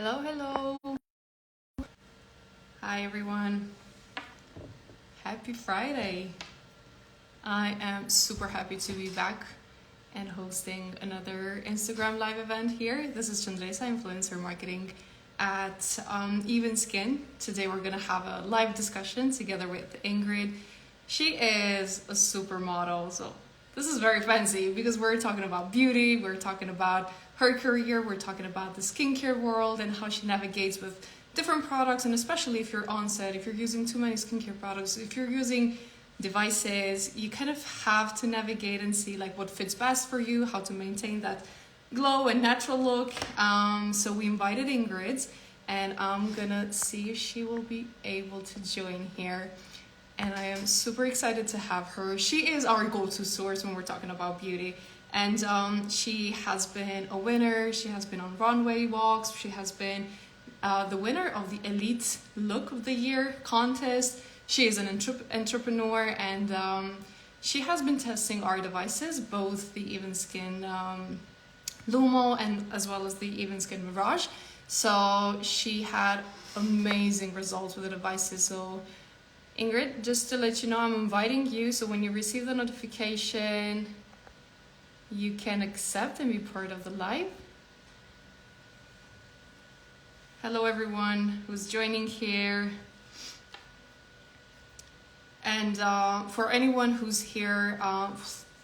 Hello, hello. Hi, everyone. Happy Friday. I am super happy to be back and hosting another Instagram live event here. This is Qendresa, influencer marketing at EvenSkyn. Today we're going to have a live discussion together with Ingrid. She is a supermodel, so this is very fancy because we're talking about beauty, we're talking about her career, we're talking about the skincare world and how she navigates with different products, and especially if you're on set, if you're using too many skincare products, if you're using devices, you kind of have to navigate and see like what fits best for you, how to maintain that glow and natural look. So we invited Ingrid, and I'm gonna see if she will be able to join here. And I am super excited to have her. She is our go-to source when we're talking about beauty. And she has been a winner. She has been on runway walks. She has been the winner of the Elite Look of the Year contest. She is an entrepreneur, and she has been testing our devices, both the EvenSkyn Lumo and as well as the EvenSkyn Mirage. So she had amazing results with the devices. So Ingrid, just to let you know, I'm inviting you, so when you receive the notification, you can accept and be part of the live. Hello everyone who's joining here. And for anyone who's here,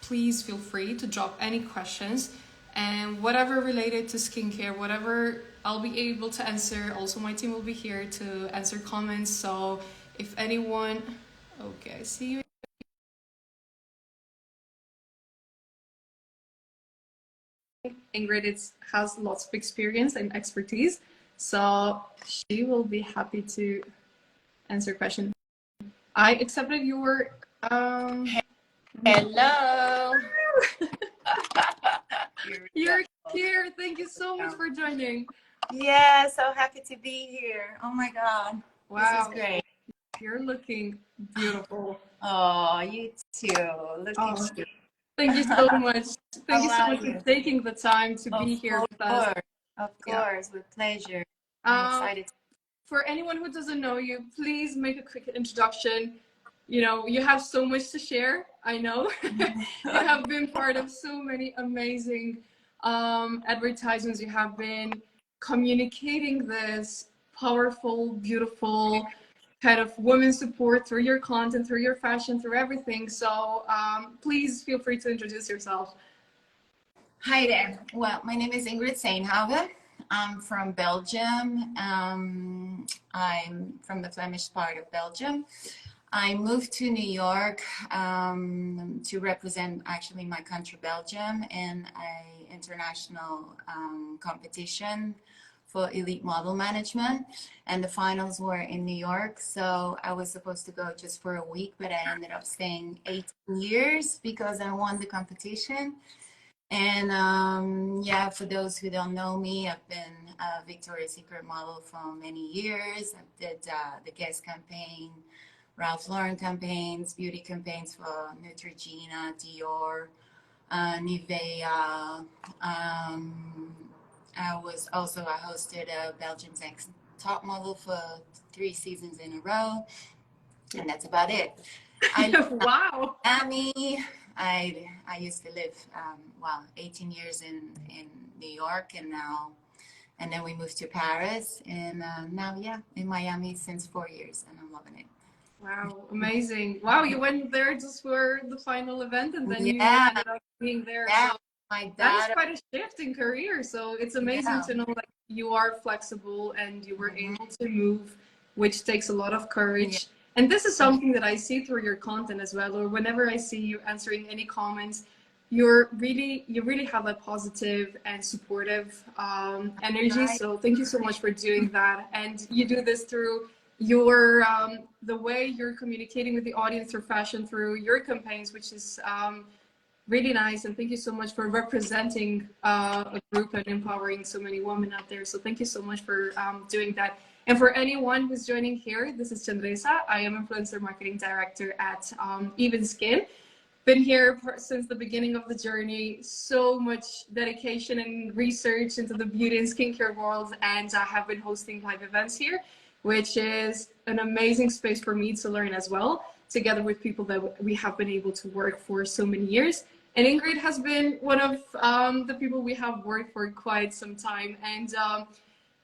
please feel free to drop any questions, and whatever related to skincare, whatever I'll be able to answer. Also, my team will be here to answer comments. So if anyone, okay, I see you. Ingrid has lots of experience and expertise, so she will be happy to answer questions. I accepted your Hello. You're here. Thank you so much for joining. Yeah, so happy to be here. Oh my God. Wow. This is great. You're looking beautiful. Oh, you too. Look at you. Thank you so much. Thank you so much for taking the time to be here with us. Of course, with pleasure. I'm excited. For anyone who doesn't know you, please make a quick introduction. You know, you have so much to share. I know you have been part of so many amazing advertisements. You have been communicating this powerful, beautiful kind of women support through your content, through your fashion, through everything. So please feel free to introduce yourself. Hi there. Well, my name is Ingrid Seynhaeve. I'm from Belgium. I'm from the Flemish part of Belgium. I moved to New York to represent actually my country, Belgium, in an international competition for elite model management, and the finals were in New York. So I was supposed to go just for a week, but I ended up staying 18 years because I won the competition. And yeah, for those who don't know me, I've been a Victoria's Secret model for many years. I did the Guess campaign, Ralph Lauren campaigns, beauty campaigns for Neutrogena, Dior, Nivea. I hosted a Belgium's Next Top Model for 3 seasons in a row, and that's about it. Wow. Miami. I used to live 18 years in New York, and then we moved to Paris, and now in Miami since 4 years, and I'm loving it. Wow, amazing. Wow, you went there just for the final event, and then you ended up being there. Yeah, so that is quite a shift in career. So it's amazing to know like you are flexible and you were able to move, which takes a lot of courage. And this is something that I see through your content as well, or whenever I see you answering any comments, you really have a positive and supportive energy. So thank you so much for doing that. And you do this through your the way you're communicating with the audience through fashion, through your campaigns, which is really nice. And thank you so much for representing a group and empowering so many women out there. So thank you so much for doing that. And for anyone who's joining here, this is Qendresa. I am Influencer Marketing Director at EvenSkyn. been here since the beginning of the journey. So much dedication and research into the beauty and skincare world, and I have been hosting live events here, which is an amazing space for me to learn as well, together with people that we have been able to work for so many years. And Ingrid has been one of the people we have worked for quite some time. And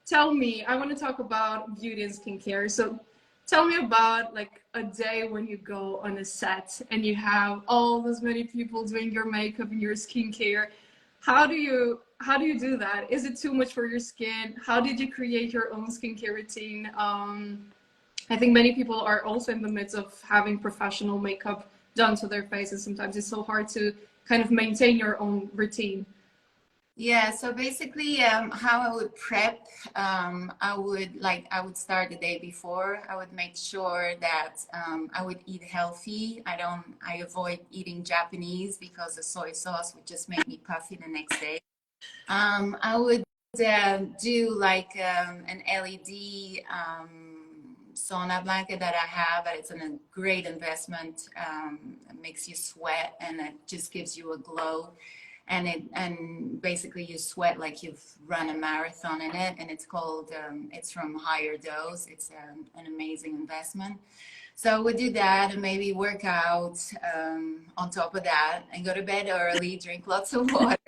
tell me, I want to talk about beauty and skincare. So tell me about like a day when you go on a set and you have all those many people doing your makeup and your skincare. How do you do that? Is it too much for your skin? How did you create your own skincare routine? I think many people are also in the midst of having professional makeup done to their faces. Sometimes it's so hard to kind of maintain your own routine. Yeah, so basically, how I would prep, I would start the day before. I would make sure that I would eat healthy. I avoid eating Japanese because the soy sauce would just make me puffy the next day. I would do like an LED sauna blanket that I have, but it's a great investment. It makes you sweat and it just gives you a glow. And basically you sweat like you've run a marathon in it, and it's called it's from Higher Dose. It's an amazing investment. So we do that and maybe work out on top of that and go to bed early, drink lots of water.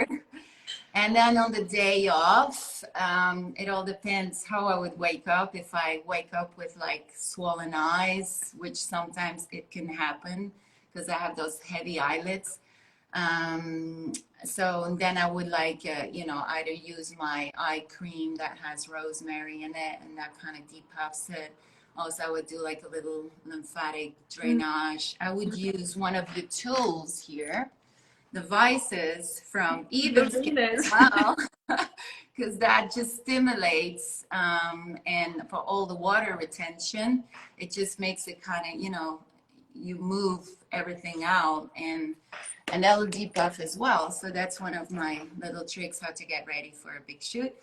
And then on the day off, it all depends how I would wake up. If I wake up with like swollen eyes, which sometimes it can happen because I have those heavy eyelids. So then I would either use my eye cream that has rosemary in it and that kind of depuffs it. Also, I would do like a little lymphatic drainage. I would use one of the tools here, the Vices from EvenSkyn as well, because that just stimulates and for all the water retention, it just makes it kind of, you move everything out and that'll depuff as well. So that's one of my little tricks how to get ready for a big shoot.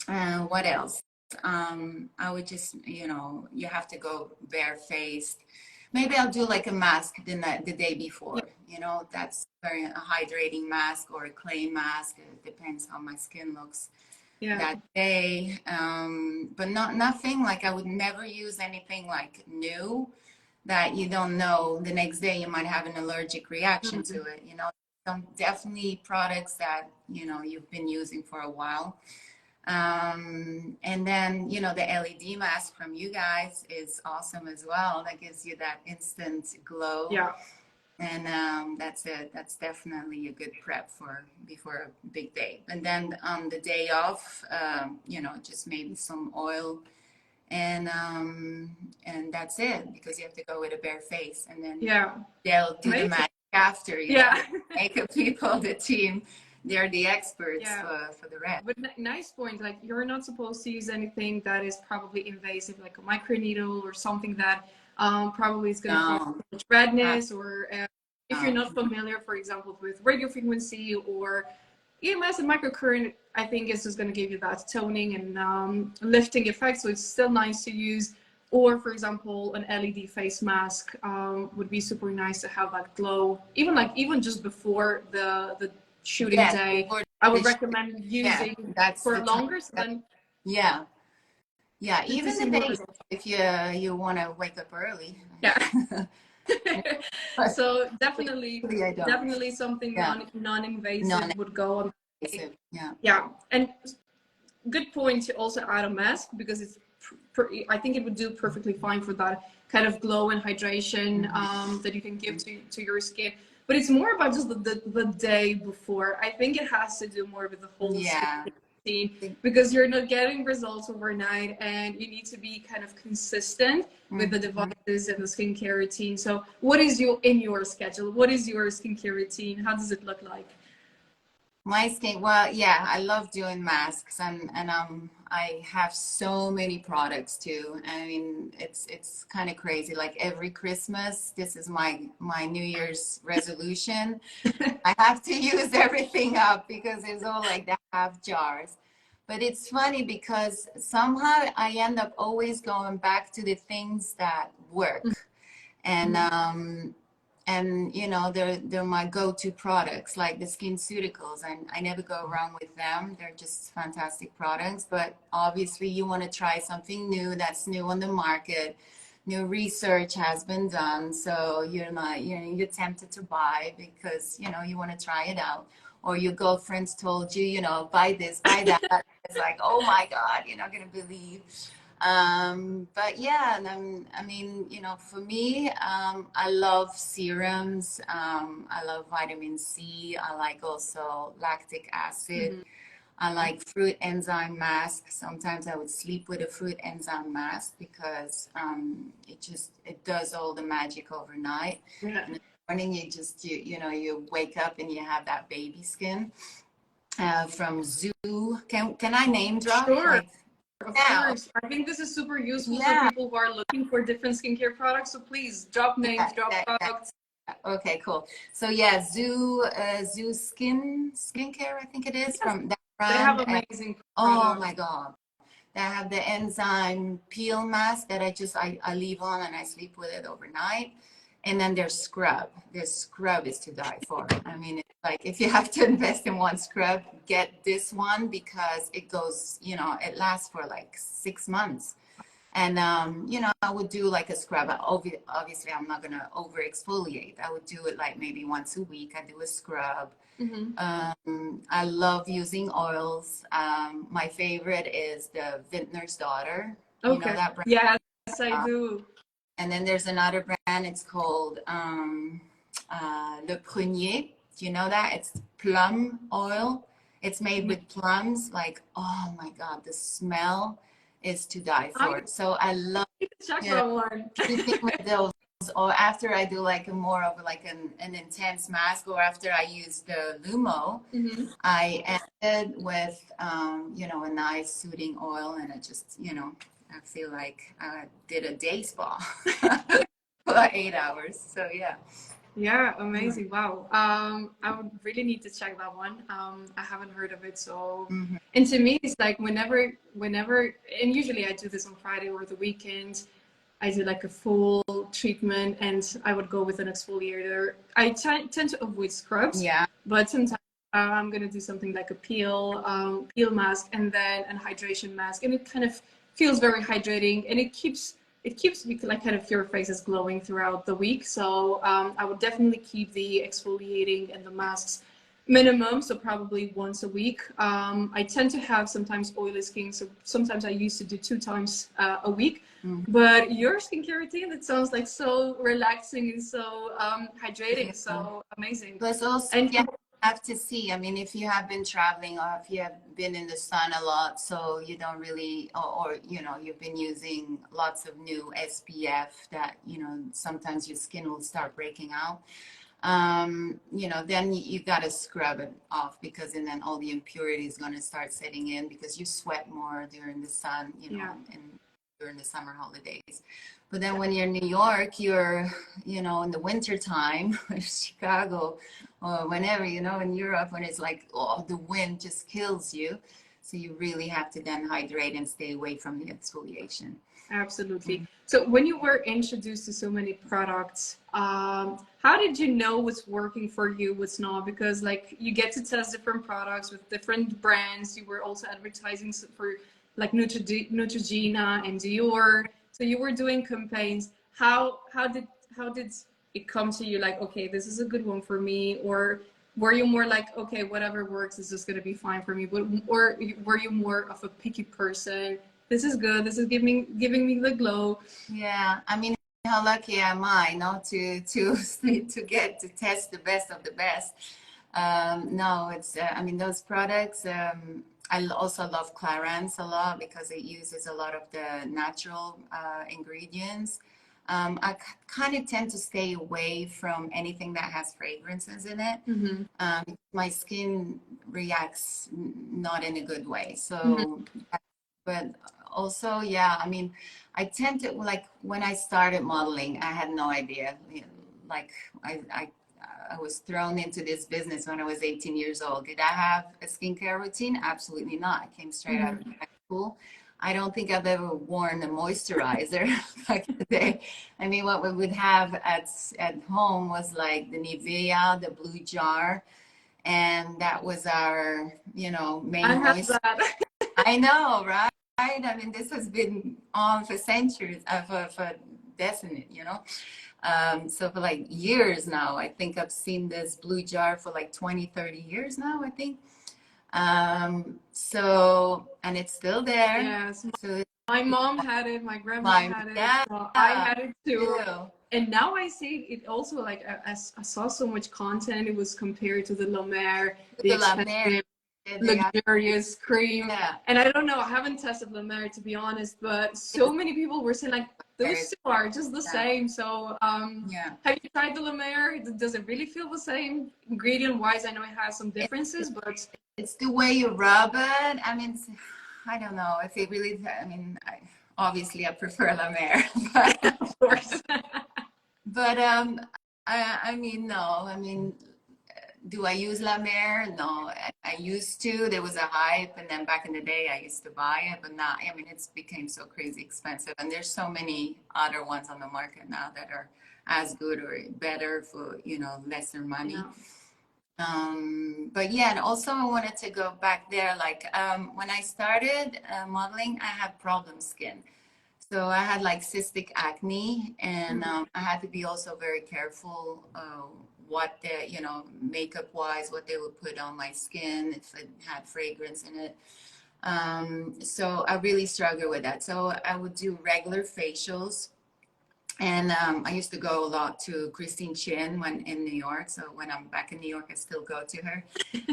What else? I would just, you have to go barefaced. Maybe I'll do like a mask the day before. That's very a hydrating mask or a clay mask. It depends how my skin looks that day. But nothing like I would never use anything like new that you don't know the next day you might have an allergic reaction to it. Some definitely products that you've been using for a while. And then the LED mask from you guys is awesome as well. That gives you that instant glow. Yeah. And that's it. That's definitely a good prep before a big day. And then on the day off, just maybe some oil and that's it, because you have to go with a bare face, and then they'll do the magic after. Makeup people, the team, they're the experts for the rest. But nice point. Like, you're not supposed to use anything that is probably invasive, like a microneedle or something that probably is going to cause redness, or if you're not familiar, for example, with radio frequency or EMS and microcurrent, I think it's just going to give you that toning and lifting effect. So it's still nice to use. Or, for example, an LED face mask would be super nice to have that glow. Even just before the shooting day, I would recommend using for longer. So then, even the day if you want to wake up early. So definitely something non-invasive would go on. And good point to also add a mask, because it's I think it would do perfectly fine for that kind of glow and hydration that you can give to your skin. But it's more about just the day before. I think it has to do more with the whole skin routine, because you're not getting results overnight, and you need to be kind of consistent with the devices and the skincare routine. So what is in your schedule? What is your skincare routine? How does it look like? My skin, I love doing masks, and I have so many products too. I mean, it's kind of crazy. Like every Christmas, this is my New Year's resolution. I have to use everything up because it's all like the half jars. But it's funny because somehow I end up always going back to the things that work, and And you know, they're my go-to products, like the SkinCeuticals, and I never go wrong with them. They're just fantastic products. But obviously you want to try something new that's new on the market. New research has been done, so you're not, you know, you're tempted to buy because you know you want to try it out, or your girlfriends told you, you know, buy this, buy that. It's like, oh my God, you're not gonna believe. But yeah, and I mean, you know, for me, I love serums. I love vitamin C. I like also lactic acid. Mhm. I like fruit enzyme mask. Sometimes I would sleep with a fruit enzyme mask because it does all the magic overnight. Yeah. In the morning, you know, you wake up and you have that baby skin. From Zoo. Can I name drop? Sure. Like, Of yeah, course. I think this is super useful for yeah, people who are looking for different skincare products. So please drop names, drop yeah. products. Okay, cool. So yeah, Zoo skincare, I think it is Yes, from that they have brand. And amazing oh products. my God, they have the enzyme peel mask that I leave on and I sleep with it overnight. And then their scrub. Their scrub is to die for. I mean, it's like if you have to invest in one scrub, get this one because it goes, you know, it lasts for like 6 months. And you know, I would do like a scrub. Obviously, I'm not gonna over exfoliate. I would do it like maybe once a week. I do a scrub. Hmm. I love using oils. My favorite is the Vintner's Daughter. You know Okay. that brand? Yes, I do. And then there's another brand. It's called Le Prunier. Do you know that? It's plum oil. It's made with plums. Like, oh my God, the smell is to die I for. So I love, need to check you know, that one. anything with those. Or after I do like a more of like an intense mask, or after I use the Lumo, Hmm. I ended with, you know, a nice soothing oil, and it just, you know, I feel like I did a day spa for 8 hours. So yeah. Yeah, amazing. Wow. I would really need to check that one. I haven't heard of it. So, Mm-hmm. and to me, it's like whenever, and usually I do this on Friday or the weekend. I do like a full treatment and I would go with an exfoliator. I tend to avoid scrubs, Yeah. but sometimes I'm going to do something like a peel mask and then an hydration mask. And it kind of feels very hydrating and it keeps like kind of your face is glowing throughout the week. So I would definitely keep the exfoliating and the masks minimum, so probably once a week. I tend to have sometimes oily skin, so sometimes I used to do 2 times a week. Mm-hmm. But your skincare routine, it sounds like so relaxing and so hydrating, Yeah. so amazing. Plus also, And yeah, have to see. I mean, if you have been traveling or if you have been in the sun a lot, so you don't really, or you know, you've been using lots of new SPF that, you know, sometimes your skin will start breaking out. You know, then you got to scrub it off because and then all the impurity is going to start setting in because you sweat more during the sun, you know, yeah, and during the summer holidays. But then when you're in New York, you're, you know, in the winter time, Chicago, or whenever, you know, in Europe, when it's like, oh, the wind just kills you. So you really have to then hydrate and stay away from the exfoliation. absolutely. So when you were introduced to so many products, how did you know what's working for you, what's not? Because like you get to test different products with different brands. You were also advertising for like Neutrogena and Dior. So you were doing campaigns. How did it come to you? Like, okay, this is a good one for me, or were you more like, okay, whatever works is just gonna be fine for me? But or were you more of a picky person? This is good. This is giving me the glow. Yeah, I mean, how lucky am I, not to get to test the best of the best. No, it's I mean those products. Also love Clarins a lot because it uses a lot of the natural ingredients. I kind of tend to stay away from anything that has fragrances in it. Hmm. My skin reacts not in a good way. Hmm. So, but also, yeah, I mean, I tend to like when I started modeling, I had no idea. You know, like I was thrown into this business when I was 18 years old. Did I have a skincare routine? Absolutely not. I came straight out of Hmm. high school. I don't think I've ever worn a moisturizer back in the day. I mean, what we would have at home was like the Nivea, the blue jar, and that was our, you know, I main have moisturizer. that. I know, right? I mean, this has been on for centuries, for decades, you know. So for like years now, I think I've seen this blue jar for like 20, 30 years now, I think. So, and it's still there. Yes, So my mom had it, my grandma my had it, dad so I had it too. too. And now I see it also, like I saw so much content. It was compared to the La Mer, the The La Mer, expensive, they have, luxurious cream. yeah, And I don't know, I haven't tested La Mer to be honest, but so many people were saying like those two are just the yeah, same. So yeah. have you tried the La Mer? Does it really feel the same? Ingredient wise, I know it has some differences, but It's the way you rub it. I mean, I don't know if it really, I mean, obviously I prefer La Mer, but, of course. but I mean, no, I mean, do I use La Mer? No, I used to. There was a hype, and then back in the day, I used to buy it, but now, I mean, it's became so crazy expensive, and there's so many other ones on the market now that are as good or better for, you know, lesser money. Yeah. But yeah, and also I wanted to go back there. Like when I started modeling, I had problem skin. So I had like cystic acne, and I had to be also very careful what the, you know, makeup wise, what they would put on my skin if it had fragrance in it. So I really struggled with that. So I would do regular facials. And I used to go a lot to Christine Chin when in New York. So when I'm back in New York, I still go to her.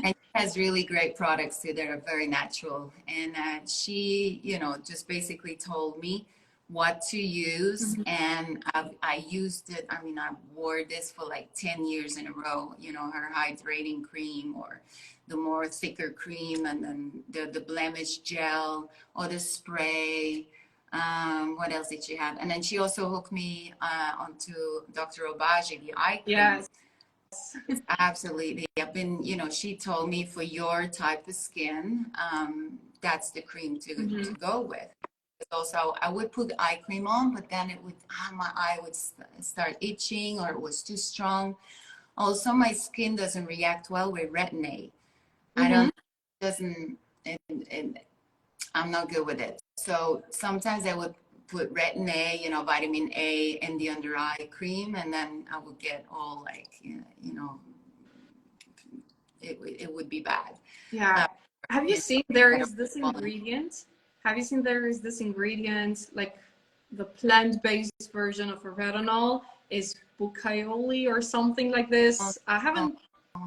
And she has really great products too. They're very natural. And she, you know, just basically told me what to use. And I used it. I mean, I wore this for like 10 years in a row, you know, her hydrating cream or the more thicker cream, and then the blemish gel or the spray. What else did she have? And then she also hooked me onto Dr. Obagi, the eye cream. Yes. Absolutely. I've been, you know, she told me for your type of skin, that's the cream to go with. Also, I would put eye cream on, but then it would, my eye would start itching, or it was too strong. Also, my skin doesn't react well with retin-A. I don't, doesn't, I'm not good with it. So sometimes I would put retin-A, you know, vitamin A in the under eye cream, and then I would get all like, you know, it would be bad. Yeah. Have you seen there is this ingredient? Have you seen there is this ingredient, like the plant-based version of a retinol is bukaioli or something like this? I haven't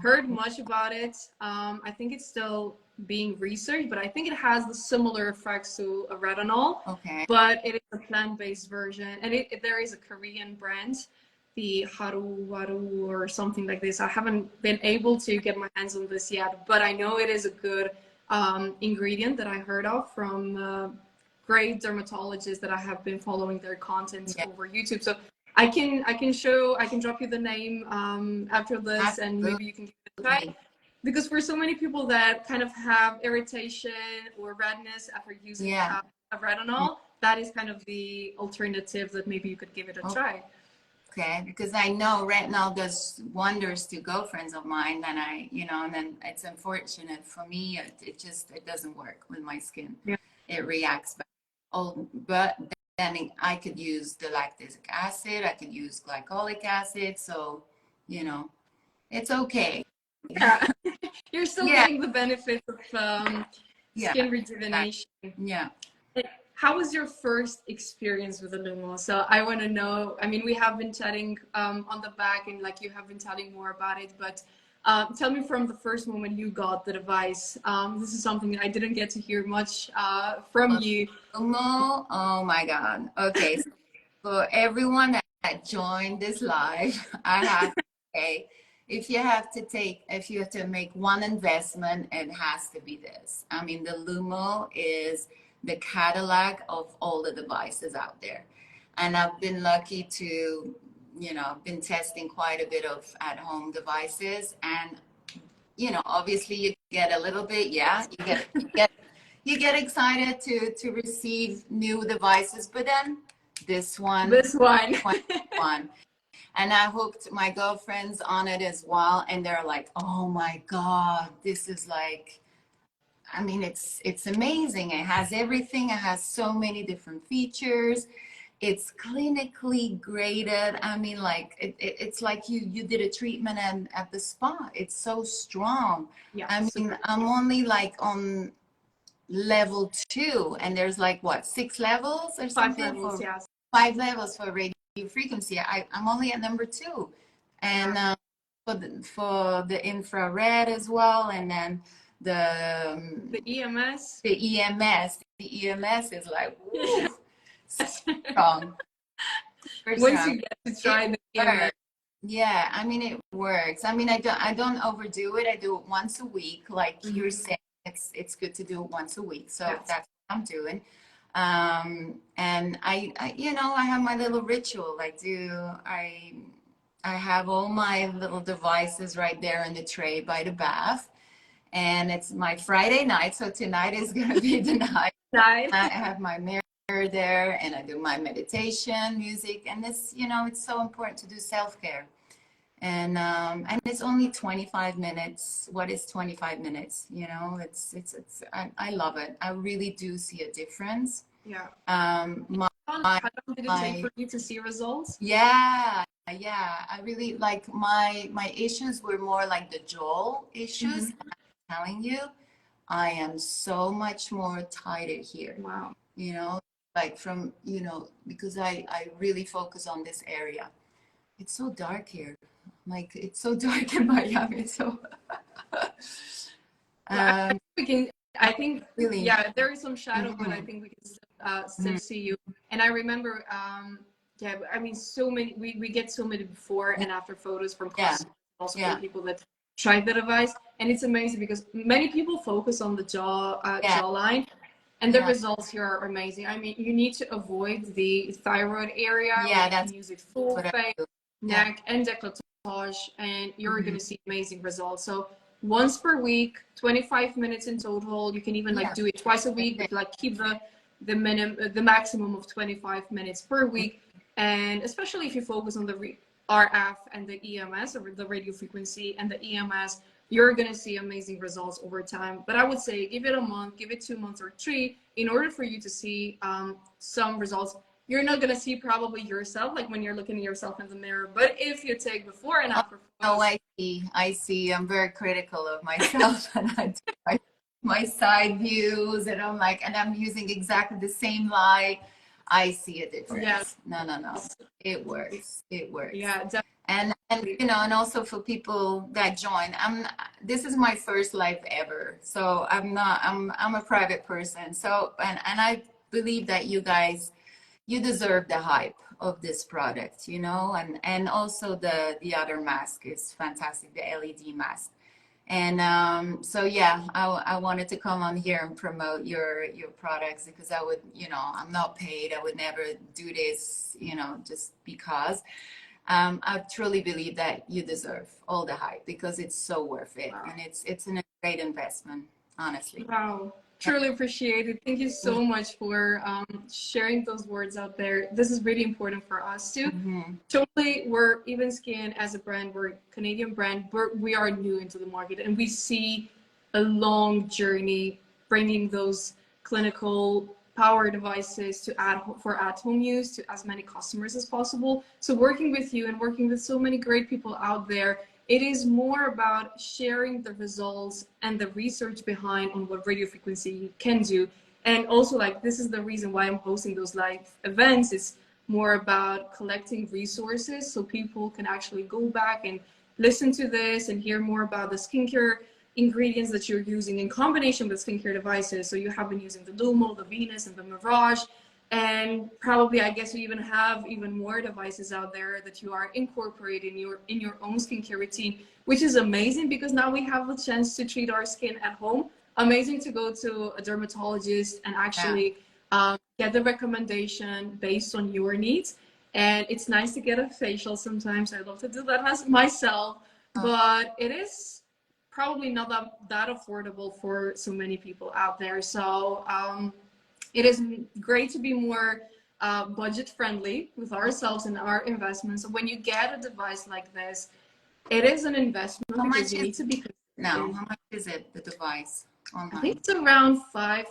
heard much about it. I think it's still being researched, but I think it has the similar effects to a retinol. Okay. But it is a plant-based version, and there is a Korean brand, the Haru Waru or something like this. I haven't been able to get my hands on this yet, but I know it is a good ingredient that I heard of from great dermatologists that I have been following their content over YouTube. So I can drop you the name after this, and maybe you can give it a try. Because for so many people that kind of have irritation or redness after using a retinol, that is kind of the alternative that maybe you could give it a try. Okay, because I know retinol does wonders to girlfriends of mine, and I, you know, and then it's unfortunate for me. It doesn't work with my skin. Yeah. It reacts back. Oh, but then I could use the lactic acid. I could use glycolic acid. So, you know, it's okay. Yeah, you're still getting the benefits of skin rejuvenation. Yeah. How was your first experience with the Lumo? So I want to know, I mean, we have been chatting on the back, and like you have been telling more about it, but tell me from the first moment you got the device. This is something I didn't get to hear much from you. Lumo, oh my God. Okay, so for everyone that joined this live, I have to say, if you have to make one investment, it has to be this. I mean, the Lumo is the Cadillac of all the devices out there. And I've been lucky to, you know, I've been testing quite a bit of at-home devices. And, you know, obviously you get a little bit, you you get excited to receive new devices, but then this one, This one. one. And I hooked my girlfriends on it as well, and they're like, "Oh my God, this is like, I mean, it's amazing. It has everything. It has so many different features. It's clinically graded. I mean, like it's like you did a treatment at the spa. It's so strong. Yeah. I mean, I'm only like on level 2, and there's like what, 6 levels or something? 5 levels, for yes. 5 levels for radio frequency. I'm only at number 2, and for the infrared as well, and then the EMS. The EMS is like, woo, strong. Once you get to try the EMS. Yeah, I mean, it works. I mean, I don't overdo it. I do it once a week, like you're saying. It's good to do it once a week, so that's what I'm doing. And I you know, I have my little ritual. I have all my little devices right there in the tray by the bath, and it's my Friday night, so tonight is gonna be the night. I have my mirror there, and I do my meditation music, and this, you know, it's so important to do self-care. And it's only 25 minutes. What is 25 minutes? You know, I love it. I really do see a difference. Yeah. How long did it take for you to see results? Yeah. I really like my issues were more like the jaw issues. I'm telling you, I am so much more tighter here. Wow. You know, like from, you know, because I really focus on this area. It's so dark here. Like, it's so dark in Miami. So I think really, yeah, there is some shadow, but I think we can still see you. And I remember yeah, I mean, so many, we get so many before and after photos from customers, also from people that tried the device, and it's amazing because many people focus on the jawline, and the results here are amazing. I mean, you need to avoid the thyroid area. Yeah, you can use it full face, neck, and décolletage, and you're going to see amazing results. So once per week, 25 minutes in total. You can even like do it twice a week, but like keep the maximum of 25 minutes per week. And especially if you focus on the RF and the EMS, or the radio frequency and the EMS, you're going to see amazing results over time. But I would say give it a month, give it 2 months or 3 in order for you to see some results. You're not going to see probably yourself, like when you're looking at yourself in the mirror, but if you take before and after photos. Oh, I see. I'm very critical of myself, and I do my side views, and I'm like, and I'm using exactly the same light. I see a difference. Yes. No. It works. It works. Yeah, definitely. And you know, and also for people that join, this is my first live ever. So I'm a private person. So, and I believe that you guys, you deserve the hype of this product, you know, and also the other mask is fantastic, the LED mask. And so yeah, I wanted to come on here and promote your products, because I would, you know, I'm not paid. I would never do this, you know, just because. I truly believe that you deserve all the hype, because it's so worth it. Wow. And it's a great investment, honestly. Wow. Truly appreciate it. Thank you so much for sharing those words out there. This is really important for us too. Totally, we're EvenSkyn as a brand, we're a Canadian brand, we are new into the market, and we see a long journey bringing those clinical power devices for at-home use to as many customers as possible. So working with you and working with so many great people out there, it is more about sharing the results and the research behind on what radio frequency can do. And also, like, this is the reason why I'm hosting those live events. It's more about collecting resources so people can actually go back and listen to this and hear more about the skincare ingredients that you're using in combination with skincare devices. So you have been using the Lumo, the Venus, and the Mirage. And probably, I guess, you even have even more devices out there that you are incorporating in your own skincare routine, which is amazing, because now we have the chance to treat our skin at home. Amazing to go to a dermatologist and actually get the recommendation based on your needs. And it's nice to get a facial sometimes. I love to do that myself, but it is probably not that affordable for so many people out there. So it is great to be more budget friendly with ourselves and our investments. So when you get a device like this, it is an investment because you need to be now. How much is it, the device online? I think it's around $500,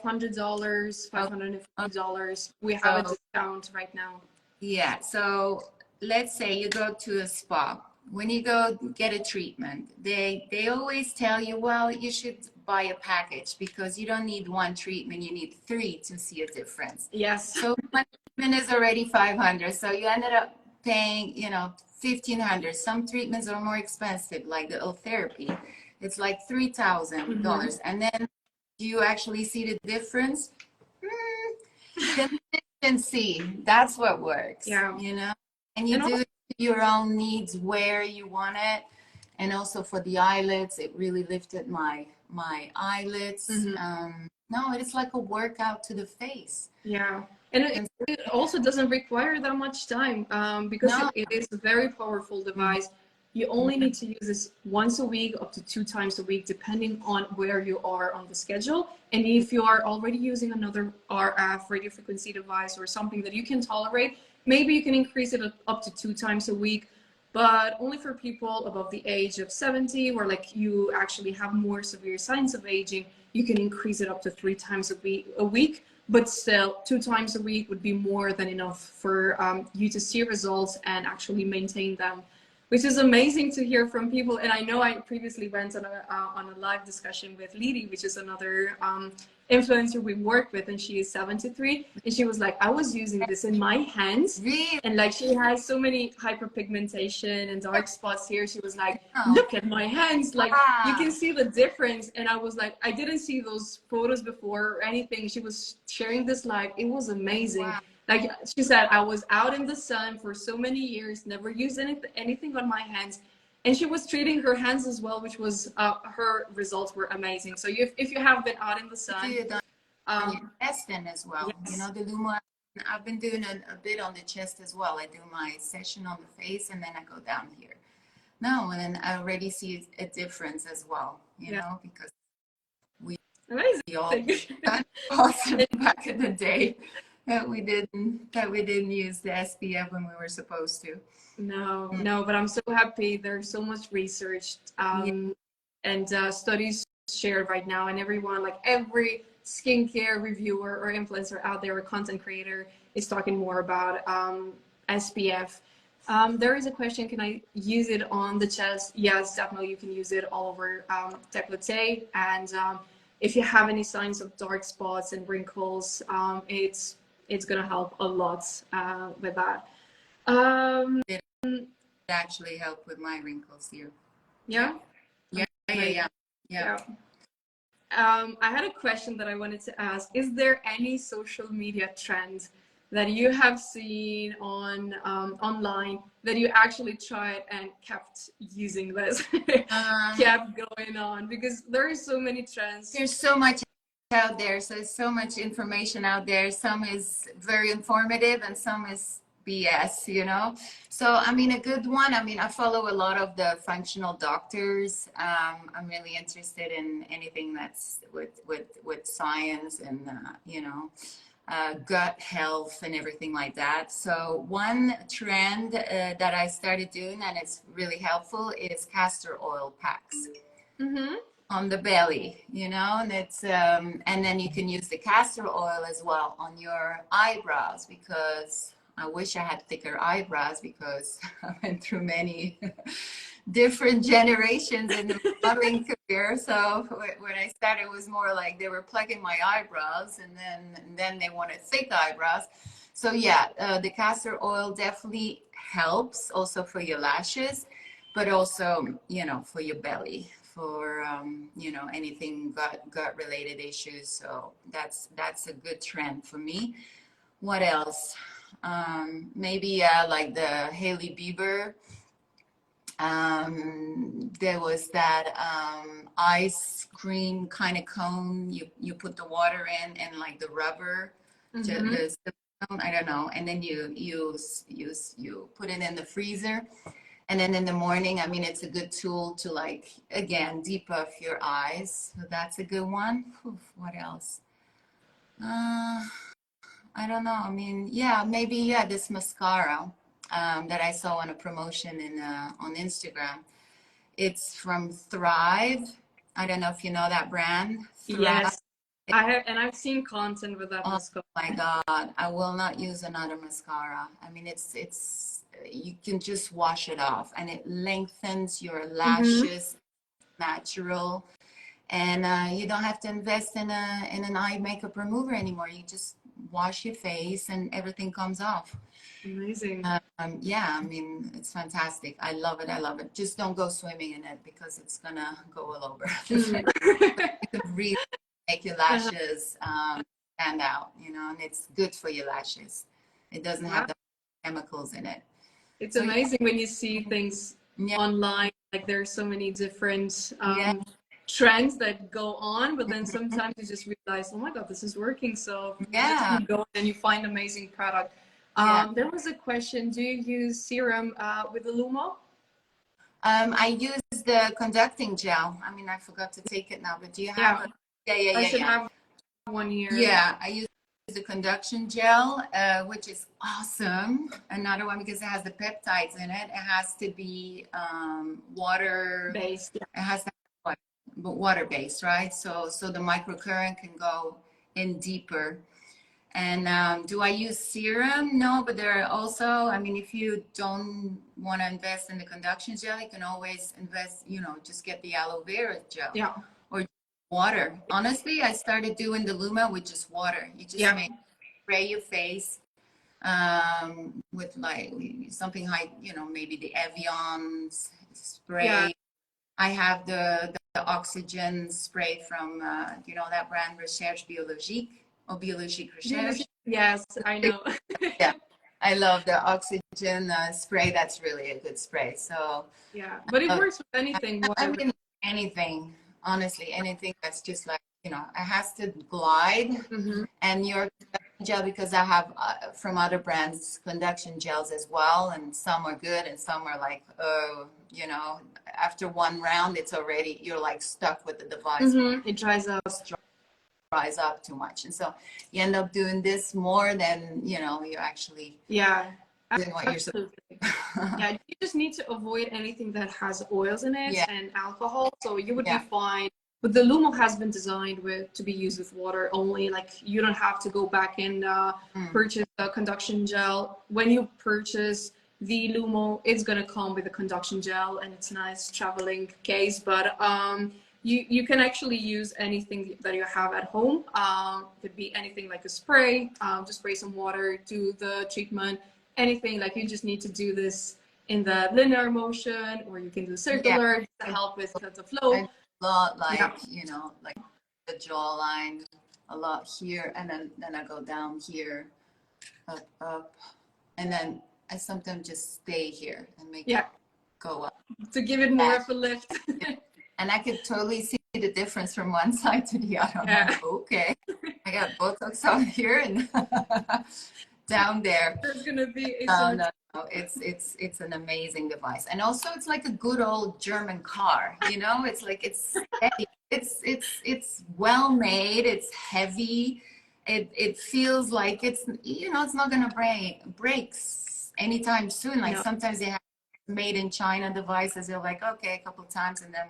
$550. We have a discount right now. Yeah. So let's say you go to a spa. When you go get a treatment, they always tell you, well, you should buy a package because you don't need one treatment, you need 3 to see a difference. Yes. So one treatment is already 500. So you ended up paying, you know, 1,500. Some treatments are more expensive, like the oil therapy. It's like $3,000. And then you actually see the difference. Consistency, that's what works. Yeah. You know, and you do your own needs where you want it. And also for the eyelids, it really lifted my eyelids. No, it's like a workout to the face. Yeah. And it also doesn't require that much time because it is a very powerful device. You only need to use this once a week, up to 2 times a week, depending on where you are on the schedule. And if you are already using another RF, radio frequency device, or something that you can tolerate, maybe you can increase it up to 2 times a week, but only for people above the age of 70, or like you actually have more severe signs of aging, you can increase it up to 3 times a week. But still, 2 times a week would be more than enough for you to see results and actually maintain them, which is amazing to hear from people. And I know I previously went on a live discussion with Lidi, which is another influencer we work with, and she is 73, and she was like, I was using this in my hands, and like she has so many hyperpigmentation and dark spots here. She was like, look at my hands, like you can see the difference. And I was like, I didn't see those photos before or anything. She was sharing this live. It was amazing. Like she said, I was out in the sun for so many years, never used anything on my hands. And she was treating her hands as well, which was, her results were amazing. So if you have been out in the sun. Chest in as well. Yes. You know, the Lumo, I've been doing a bit on the chest as well. I do my session on the face and then I go down here. No, and then I already see a difference as well, you know, because we all got awesome back in the day. That we didn't use the SPF when we were supposed to. No, but I'm so happy. There's so much research and studies shared right now, and everyone, like every skincare reviewer or influencer out there or content creator is talking more about SPF. There is a question, can I use it on the chest? Yes, definitely you can use it all over décolleté. And if you have any signs of dark spots and wrinkles, it's going to help a lot with that. It actually helped with my wrinkles here. Yeah? Yeah. I had a question that I wanted to ask. Is there any social media trend that you have seen on online that you actually tried and kept using this, kept going on? Because there are so many trends. There's so much out there, so there's so much information out there. Some is very informative and some is BS, you know. So I mean, a good one, I mean, I follow a lot of the functional doctors. I'm really interested in anything that's with science and you know, gut health and everything like that. So one trend that I started doing, and it's really helpful, is castor oil packs. On the belly, you know, and it's and then you can use the castor oil as well on your eyebrows, because I wish I had thicker eyebrows, because I went through many different generations in the modeling career. So when I started, it was more like they were plucking my eyebrows, and then they wanted thick eyebrows. So yeah, the castor oil definitely helps also for your lashes, but also, you know, for your belly, for you know, anything gut related issues. So that's a good trend for me. What else? Maybe like the Hailey Bieber. There was that ice cream kind of cone. You put the water in and like the rubber to the I don't know, and then you put it in the freezer. And then in the morning, I mean, it's a good tool to like, again, depuff your eyes. So that's a good one. Oof, what else? I don't know. I mean, yeah, maybe, yeah, this mascara that I saw on a promotion on Instagram. It's from Thrive. I don't know if you know that brand. Thrive. Yes, I have, and I've seen content with that Oh mascara. my God, I will not use another mascara. I mean, it's you can just wash it off and it lengthens your Mm-hmm. lashes, natural, and you don't have to invest in an eye makeup remover anymore. You just wash your face and everything comes off. Amazing. Yeah, I mean, it's fantastic. I love it. I love it. Just don't go swimming in it because it's gonna go all over the face. You can really make your Uh-huh. lashes stand out, you know, and it's good for your lashes. It doesn't have Wow. the chemicals in it. It's So yeah, amazing when you see things yeah, online. Like there's so many different yeah, trends that go on, but then sometimes you just realize, oh my God, this is working. So you just yeah, keep going and you find amazing product. yeah. There was a question, do you use serum with the Lumo? I use the conducting gel. I mean, I forgot to take it now, but do you have Yeah, a? Yeah, yeah, I yeah, should yeah. have one here. Yeah, I use the conduction gel, which is awesome. Another one because it has the peptides in it. It has to be water. Based. It has to have water based, right? So the microcurrent can go in deeper. And do I use serum? No, but there are also, I mean, if you don't want to invest in the conduction gel, you can always invest, you know, just get the aloe vera gel Yeah. or water. Honestly, I started doing the Lumo with just water. You just Yeah. make spray your face with like something like, you know, maybe the Evian spray. Yeah. I have the oxygen spray from, you know, that brand Recherche Biologique or Biologique Recherche. Yes, I know. Yeah, I love the oxygen spray. That's really a good spray. So, Yeah, but it uh, works with anything, I whatever. mean, anything, honestly, anything that's just like, you know, it has to glide. Mm-hmm. And your conduction gel, because I have from other brands conduction gels as well, and some are good and some are like, you know, after one round, it's already, you're like stuck with the device. Mm-hmm. It dries up. Dries up too much. And so you end up doing this more than, you know, you're actually Yeah, doing what you're supposed absolutely. Yeah, you just need to avoid anything that has oils in it Yeah, and alcohol, so you would be yeah. fine. But the Lumo has been designed with to be used with water only. Like you don't have to go back and purchase the conduction gel. When you purchase the Lumo, it's gonna come with a conduction gel and it's a nice traveling case. But you can actually use anything that you have at home. It could be anything like a spray. Just spray some water, do the treatment. Anything like you just need to do this in the linear motion, or you can do circular to help with the flow. I a lot like, Yeah. you know, like the jawline a lot here, and then I go down here, up, and then I sometimes just stay here and make Yeah, it go up. to give it more of a lift. And I could totally see the difference from one side to the other. I'm Yeah. like, okay, I got Botox out here and down there. There's gonna be a No, it's an amazing device, and also it's like a good old German car. You know, it's like it's steady. It's well made. It's heavy. It feels like it's, you know, it's not gonna breaks anytime soon. Like no. sometimes they have made in China devices. They're like, okay, a couple of times and then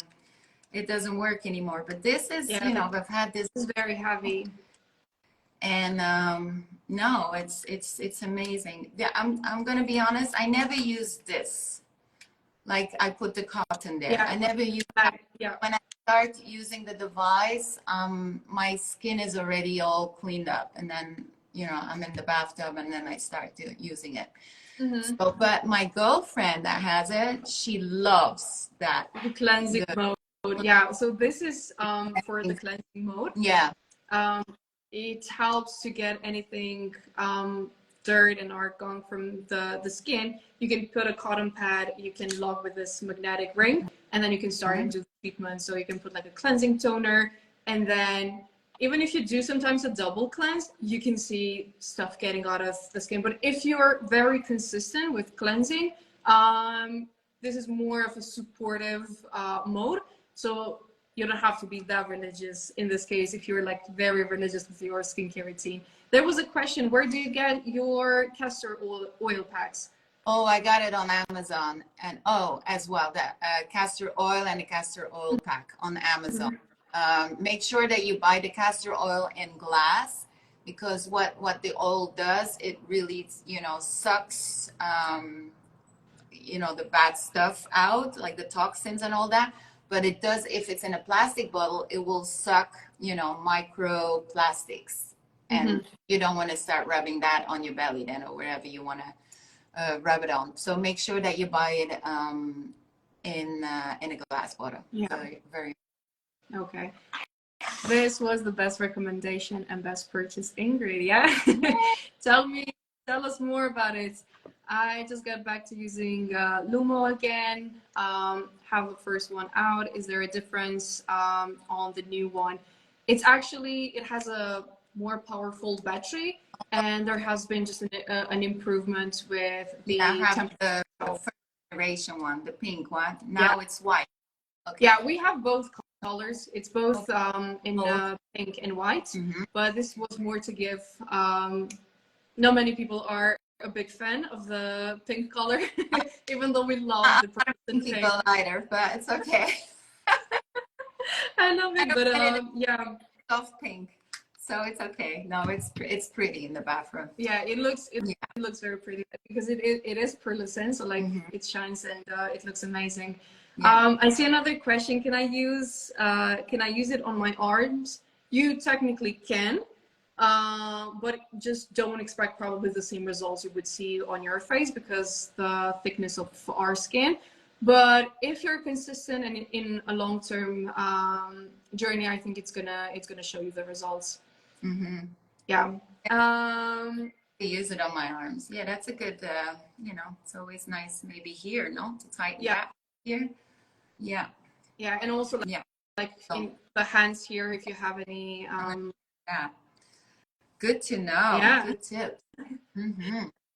it doesn't work anymore. But this is, Yeah, you know, I've had this, it's very heavy. and no, it's amazing. Yeah, I'm gonna be honest. I never used this. Like I put the cotton there. Yeah. I never used. Yeah. When I start using the device, my skin is already all cleaned up, and then, you know, I'm in the bathtub, and then I start using it. Mm-hmm. So, but my girlfriend that has it, she loves that. The cleansing mode. Yeah. So this is for the cleansing mode. Yeah. It helps to get anything dirt and art gone from the skin. You can put a cotton pad, you can lock with this magnetic ring, and then you can start and do the treatment. So you can put like a cleansing toner, and then even if you do sometimes a double cleanse, you can see stuff getting out of the skin. But if you're very consistent with cleansing, this is more of a supportive mode. So you don't have to be that religious in this case if you're like very religious with your skincare routine. There was a question, where do you get your castor oil packs? Oh, I got it on Amazon, and as well, the castor oil and the castor oil pack on Amazon. Make sure that you buy the castor oil in glass, because what the oil does, it really, sucks, the bad stuff out, like the toxins and all that. But it does, if it's in a plastic bottle, it will suck, microplastics. And you don't want to start rubbing that on your belly then, or wherever you want to rub it on. So make sure that you buy it in a glass bottle. Yeah. Very, very. Okay. This was the best recommendation and best purchase, Ingrid. Yeah. Tell us more about it. I just got back to using Lumo again. Have the first one out. Is there a difference on the new one? It's actually, it has a more powerful battery, and there has been just an improvement with the I have the first generation one, the pink one. Now it's white. Okay. Yeah, we have both colors. It's both in pink and white, but this was more to give. Not many people are a big fan of the pink color, even though we love the pink. People either, but it's okay. I love it, but yeah, soft pink, so it's okay. No, it's pretty in the bathroom. Yeah, it looks very pretty because it is pearlescent, so like it shines and it looks amazing. Yeah. I see another question. Can I use it on my arms? You technically can. But just don't expect probably the same results you would see on your face because the thickness of our skin. But if you're consistent and in a long-term journey, I think it's gonna show you the results. Yeah. I use it on my arms. Yeah, that's a good. It's always nice. Maybe here, no, to tighten that here. Yeah. Yeah, and also like in the hands here, if you have any. Yeah. Good to know. Yeah. Good tip.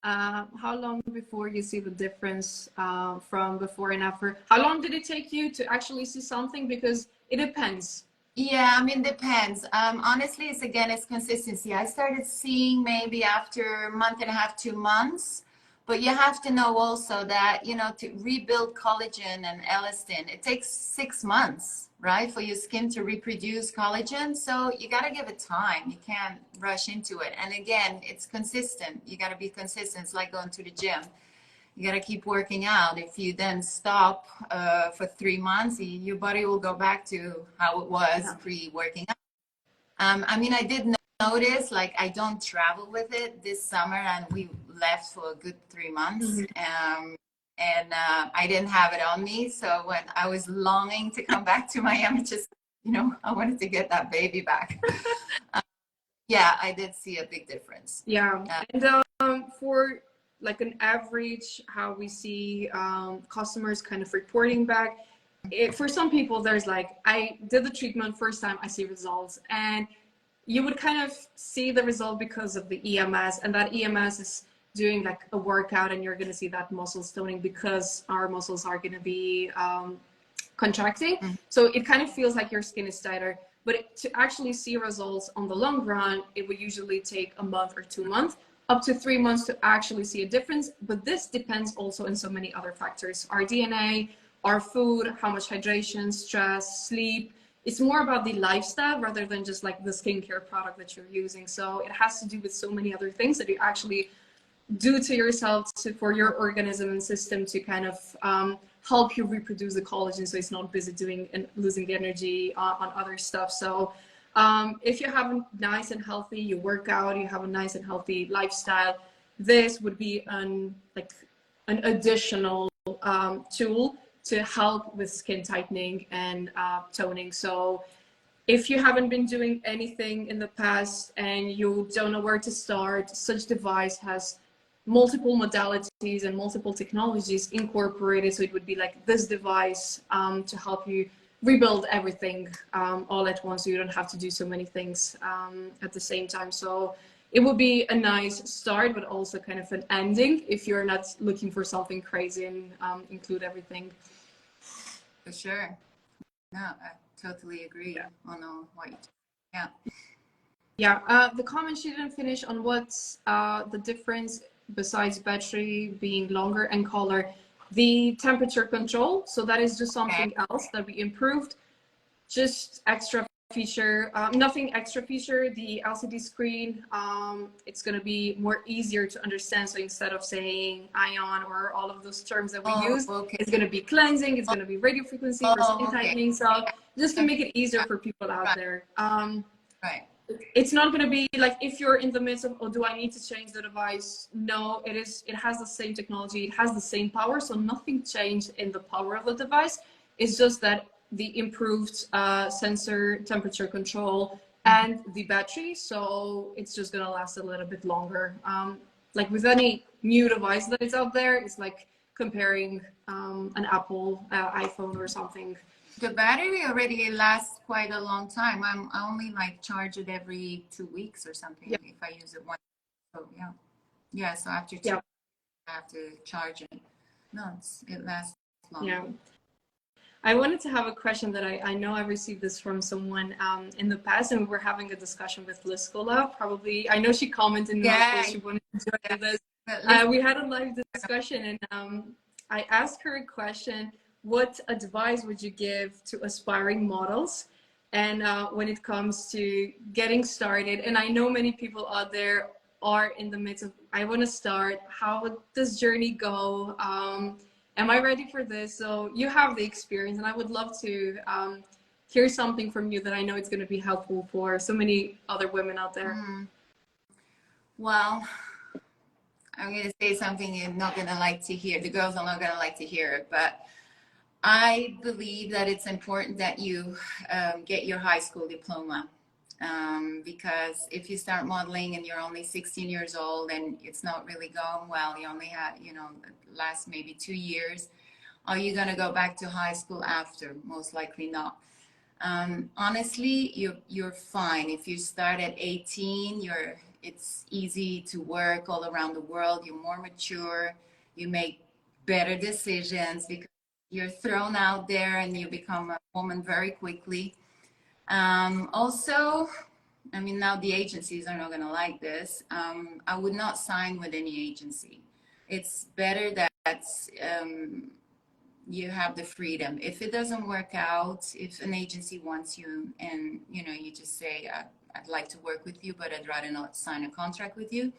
How long before you see the difference from before and after? How long did it take you to actually see something? Because it depends. Yeah, I mean, depends. Honestly, it's consistency. I started seeing maybe after a month and a half, 2 months. But you have to know also that, to rebuild collagen and elastin, it takes 6 months, right, for your skin to reproduce collagen. So you got to give it time. You can't rush into it. And again, it's consistent. You got to be consistent. It's like going to the gym. You got to keep working out. If you then stop for 3 months, your body will go back to how it was pre-working out. I mean, I did notice, like, I don't travel with it this summer, and we left for a good 3 months. And I didn't have it on me. So when I was longing to come back to Miami, just, I wanted to get that baby back. Yeah, I did see a big difference. Yeah. And for like an average, how we see customers kind of reporting back, for some people, there's like, I did the treatment first time, I see results. And you would kind of see the result because of the EMS, and that EMS is doing like a workout, and you're going to see that muscle toning because our muscles are going to be contracting. So it kind of feels like your skin is tighter, but to actually see results on the long run, it would usually take a month or 2 months, up to 3 months to actually see a difference. But this depends also on so many other factors: our DNA, our food, how much hydration, stress, sleep. It's more about the lifestyle rather than just like the skincare product that you're using. So it has to do with so many other things that you actually do to yourself for your organism and system to kind of help you reproduce the collagen, so it's not busy doing and losing the energy on other stuff. So if you have a nice and healthy, you work out, you have a nice and healthy lifestyle, this would be an additional tool to help with skin tightening and toning. So if you haven't been doing anything in the past and you don't know where to start, such device has multiple modalities and multiple technologies incorporated. So it would be like this device to help you rebuild everything all at once, so you don't have to do so many things at the same time. So it would be a nice start, but also kind of an ending if you're not looking for something crazy and include everything. For sure. No, I totally agree on what you. Yeah. Yeah, the comment she didn't finish on what's the difference besides battery being longer and color. The temperature control, so that is just something else that we improved. Just extra feature, nothing extra feature. The LCD screen, it's going to be more easier to understand. So instead of saying ion or all of those terms that we use, it's going to be cleansing, it's going to be radio frequency or skin tightening. So just to make it easier for people out there. Right. It's not going to be like if you're in the midst of, oh, do I need to change the device? No, it has the same technology, it has the same power, so nothing changed in the power of the device. It's just that the improved sensor temperature control and the battery, so it's just going to last a little bit longer. Like with any new device that is out there, it's like comparing an Apple iPhone or something. The battery already lasts quite a long time. I only like charge it every 2 weeks or something if I use it once. So yeah. So after 2 weeks, I have to charge it. No, it lasts long. Yeah. I wanted to have a question that I know I received this from someone in the past, and we were having a discussion with Liskola. Probably, I know she commented in my post she wanted to join this. We had a live discussion, and I asked her a question. What advice would you give to aspiring models? And when it comes to getting started, and I know many people out there are in the midst of, I want to start, how would this journey go? Am I ready for this? So you have the experience, and I would love to hear something from you that I know it's going to be helpful for so many other women out there. Well, I'm going to say something you're not going to like to hear. The girls are not going to like to hear it, but I believe that it's important that you get your high school diploma, because if you start modeling and you're only 16 years old and it's not really going well, you only had, last maybe 2 years, are you going to go back to high school after? Most likely not. Honestly, you're fine. If you start at 18, it's easy to work all around the world. You're more mature. You make better decisions because you're thrown out there and you become a woman very quickly. Also, I mean, now the agencies are not going to like this. I would not sign with any agency. It's better that you have the freedom. If it doesn't work out, if an agency wants you and, you just say, I'd like to work with you, but I'd rather not sign a contract with you,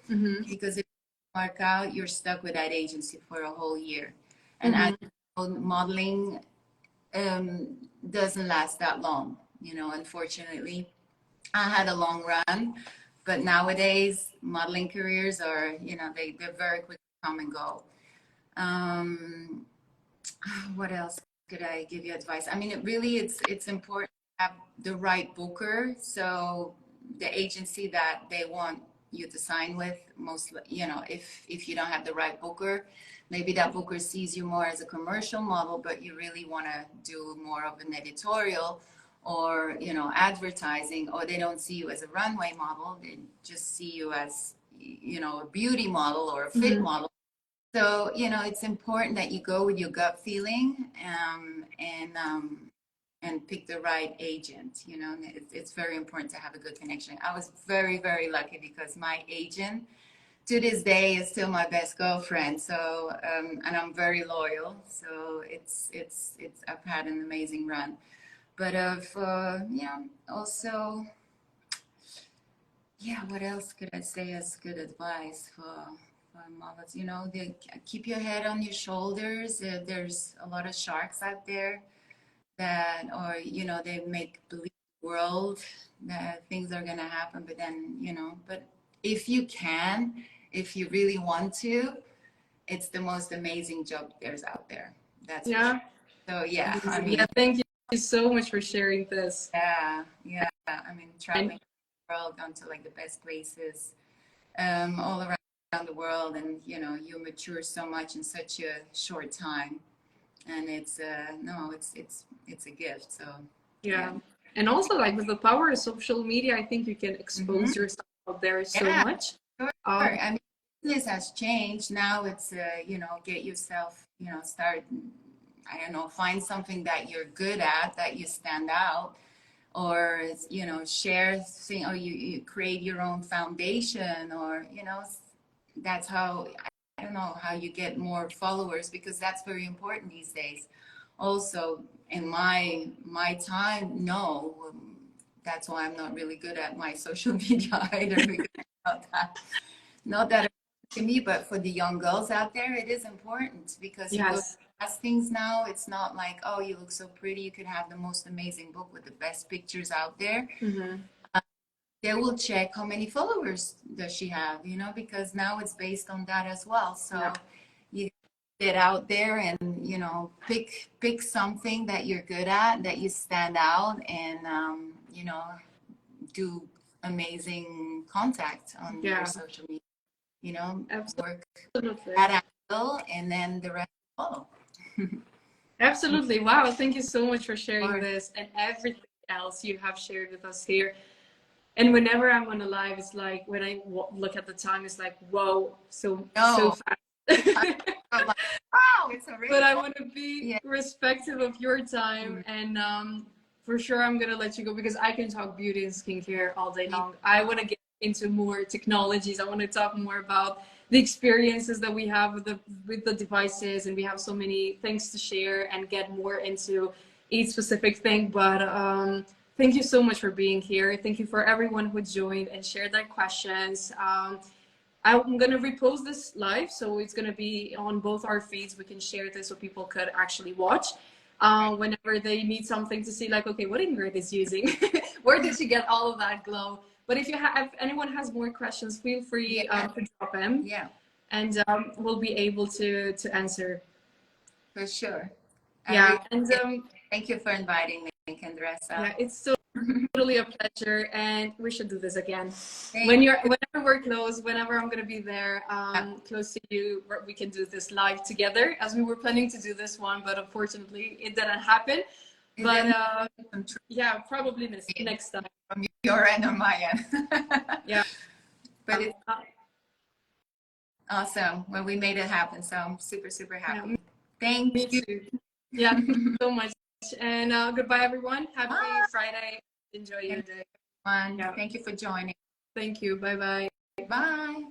because if it doesn't work out, you're stuck with that agency for a whole year. And modeling doesn't last that long, unfortunately. I had a long run, but nowadays modeling careers are, they're very quick to come and go. What else could I give you advice? I mean, it's important to have the right booker. So the agency that they want you to sign with, mostly, if you don't have the right booker, maybe that booker sees you more as a commercial model, but you really want to do more of an editorial or, advertising, or they don't see you as a runway model. They just see you as, a beauty model or a fit model. So, it's important that you go with your gut feeling and pick the right agent. It's very important to have a good connection. I was very, very lucky because my agent to this day is still my best girlfriend. So, and I'm very loyal. So I've had an amazing run. But also, what else could I say as good advice for models? Keep your head on your shoulders. There's a lot of sharks out there that, or, they make believe the world that things are going to happen. But then, but if you if you really want to, it's the most amazing job there's out there. That's for sure. So, I mean. Yeah, thank you so much for sharing this. Yeah. I mean, traveling the world, gone to like the best places all around the world, and you mature so much in such a short time, and it's a gift. So yeah. And also, like, with the power of social media, I think you can expose yourself out there so Yeah, much. sure. I mean, business has changed. Now it's, you know, get yourself, you know, start, I don't know, find something that you're good at, that you stand out, or, you know, share thing, or you create your own foundation, or, you know, that's how, I don't know, how you get more followers, because that's very important these days. Also, in my time, no, that's why I'm not really good at my social media either, because not that, not that to me, but for the young girls out there, it is important, because you go Yes. past things now. It's not like, oh, you look so pretty, you could have the most amazing book with the best pictures out there. Mm-hmm. They will check how many followers does she have, you know, because now it's based on that as well. So Yeah. you get out there and, you know, pick something that you're good at, that you stand out, and you know, do amazing contact on your Yeah. social media, you know, work Absolutely. at angle, and then the rest will follow. Absolutely. Wow. Thank you so much for sharing Or, this and everything else you have shared with us here. And whenever I'm on a live, it's like when I look at the time, it's like, whoa, so no, fast. I'm like, wow, it's But already. I want to be Yeah. respectful of your time, and for sure I'm gonna let you go because I can talk beauty and skincare all day long. I want to get into more technologies. I want to talk more about the experiences that we have with the devices, and we have so many things to share and get more into each specific thing. But thank you so much for being here. Thank you for everyone who joined and shared their questions. I'm gonna repost this live, so it's gonna be on both our feeds. We can share this so people could actually watch whenever they need something to see, like, okay, what Ingrid is using, where did she get all of that glow? But if if anyone has more questions, feel free to drop them, Yeah, and we'll be able to answer. for sure. Yeah, and Thank you for inviting me, Qendresa. yeah, it's so totally a pleasure, and we should do this again. Thank you. Whenever we're close, whenever I'm gonna be there, close to you, we can do this live together, as we were planning to do this one, but unfortunately it didn't happen. But yeah, probably next time. From your end or my end. Yeah. But it's awesome when we made it happen. So I'm super, super happy. Yeah, Thank me you. too. Yeah, so much. And goodbye, everyone. Happy Friday. Enjoy your day. Yeah. Thank you for joining. Thank you. Bye bye. Bye.